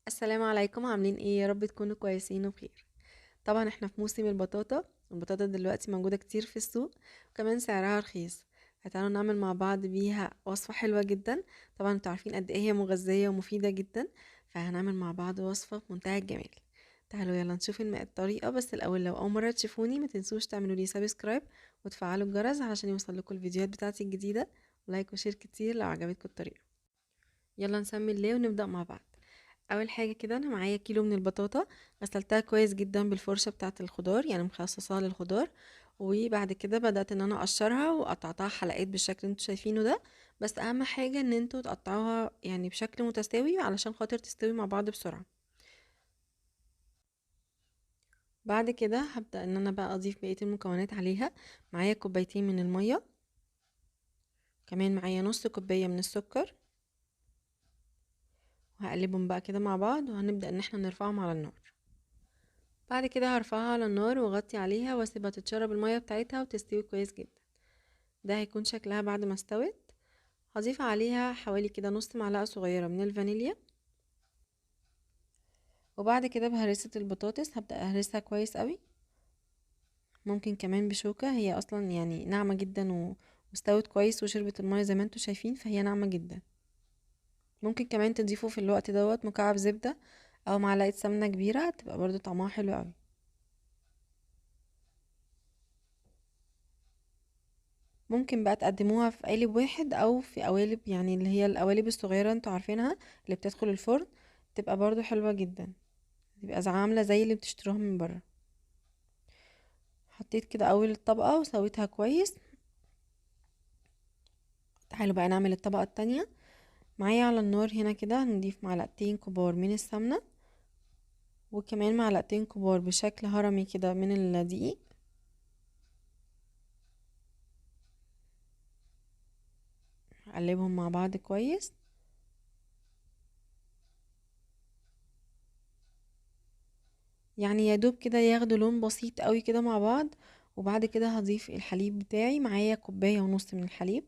السلام عليكم، عاملين ايه؟ يا رب تكونوا كويسين وبخير. طبعا احنا في موسم البطاطا، والبطاطا دلوقتي موجودة كتير في السوق، وكمان سعرها رخيص. فتعالوا نعمل مع بعض بيها وصفة حلوة جدا. طبعا انتوا عارفين قد ايه هي مغذية ومفيدة جدا، فهنعمل مع بعض وصفة في منتهى الجمال. تعالوا يلا نشوف الطريقة. بس الاول لو اول مرة تشوفوني ما تنسوش تعملوا لي سبسكرايب وتفعلوا الجرس علشان يوصل لكم الفيديوهات بتاعتي الجديدة، ولايك وشير كتير لو عجبتكم الطريقة. يلا نسمي الله ونبدأ مع بعض. اول حاجه كده انا معايا كيلو من البطاطا، غسلتها كويس جدا بالفرشه بتاعه الخضار، يعني مخصصاها للخضار. وبعد كده بدات ان انا اقشرها وقطعتها حلقات بالشكل اللي انتوا شايفينه ده. بس اهم حاجه ان انتوا تقطعوها يعني بشكل متساوي علشان خاطر تستوي مع بعض بسرعه. بعد كده هبدا ان انا بقى اضيف بقيه المكونات عليها. معايا كوبايتين من الميه، كمان معايا نص كوبايه من السكر، وهقلبهم بقى كده مع بعض، وهنبدا ان احنا نرفعهم على النار. بعد كده هرفعها على النار واغطي عليها واسيبها تتشرب المية بتاعتها وتستوي كويس جدا. ده هيكون شكلها بعد ما استوت. هضيف عليها حوالي كده نص معلقة صغيرة من الفانيليا. وبعد كده بهرسة البطاطس هبدأ اهرسها كويس قوي، ممكن كمان بشوكة، هي اصلا يعني ناعمة جدا واستوت كويس وشربت المية زي ما انتوا شايفين، فهي ناعمة جدا. ممكن كمان تضيفوا في الوقت دوت مكعب زبدة او معلقة سمنة كبيرة، هتبقى برضو طعمها حلو قوي. ممكن بقى تقدموها في قالب واحد او في قوالب، يعني اللي هي القوالب الصغيرة انتوا عارفينها اللي بتدخل الفرن، تبقى برضو حلوة جدا، تبقى عاملة زي اللي بتشتروها من بره. حطيت كده اول الطبقة وسويتها كويس. تعالوا بقى نعمل الطبقة التانية. معايا على النار هنا كده هنضيف معلقتين كبار من السمنة، وكمان معلقتين كبار بشكل هرمي كده من الدقيق. اقلبهم مع بعض كويس. يعني يا دوب كده ياخدوا لون بسيط قوي كده مع بعض. وبعد كده هضيف الحليب بتاعي، معايا كوباية ونص من الحليب،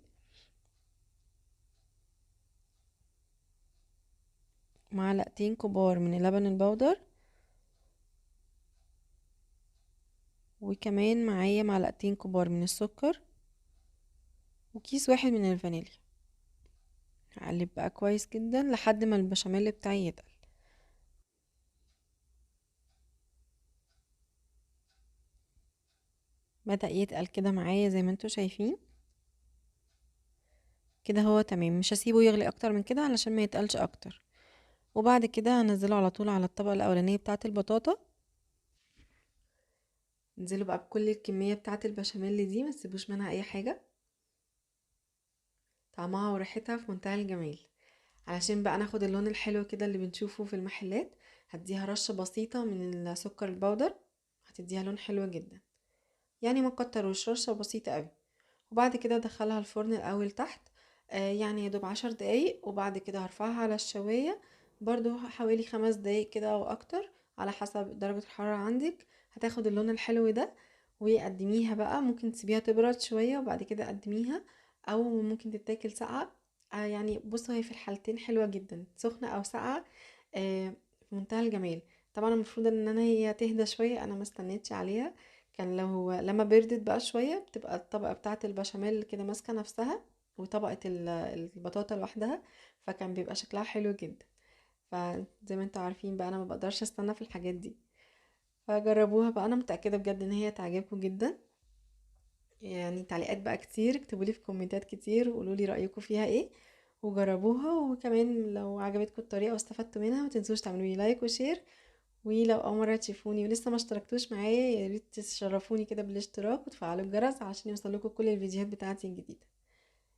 معلقتين كبار من اللبن البودر، وكمان معايا معلقتين كبار من السكر، وكيس واحد من الفانيليا. هقلب بقى كويس جدا لحد ما البشاميل بتاعي يتقل. بدأ يتقل كده معايا زي ما انتوا شايفين كده، هو تمام، مش هسيبه يغلي اكتر من كده علشان ما يتقلش اكتر. وبعد كده هنزله على طول على الطبقة الاولانية بتاعة البطاطا. انزلوا بقى بكل الكمية بتاعة البشاميل دي، ما تسيبوش منها اي حاجة. طعمها وريحتها في منتهى الجمال. علشان بقى ناخد اللون الحلو كده اللي بنشوفه في المحلات، هديها رشة بسيطة من السكر البودر، هتديها لون حلو جدا. يعني ما كتروش، رشة بسيطة قوي. وبعد كده ادخلها الفرن الاول تحت، يعني يدوب 10 دقايق، وبعد كده هرفعها على الشواية برضو حوالي 5 دقايق كده او اكتر، على حسب درجة الحرارة عندك. هتاخد اللون الحلو ده. وقدميها بقى، ممكن تسيبيها تبرد شوية وبعد كده قدميها، او ممكن تتاكل ساقعة. يعني بصوا، هي في الحالتين حلوة جدا، سخنة او ساقعة. في منتهى الجمال. طبعا المفروض ان هي تهدى شوية، انا ما استنيتش عليها. كان لو لما بردت بقى شوية بتبقى الطبقة بتاعة البشاميل كده ماسكة نفسها، وطبقة البطاطا لوحدها، فكان بيبقى شكلها حلو جدا. فزي ما انتوا عارفين بقى انا ما بقدرش استنى في الحاجات دي. فجربوها بقى، انا متأكدة بجد ان هي تعجبكم جدا. يعني تعليقات بقى كتير، اكتبولي في كومنتات كتير وقولولي رأيكم فيها ايه. وجربوها، وكمان لو عجبتكم الطريقة واستفدتوا منها ما تنسوش تعملوا لي لايك وشير. ولو اول مره تشوفوني ولسه ما اشتركتوش معايا، يا ريت تشرفوني كده بالاشتراك وتفعلوا الجرس عشان يوصلكوا كل الفيديوهات بتاعتي الجديده.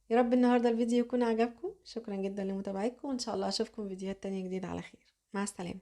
يا رب النهارده الفيديو يكون عجبكم. شكرا جدا لمتابعتكم، وان شاء الله اشوفكم في فيديوهات تانية جديده على خير. مع السلامه.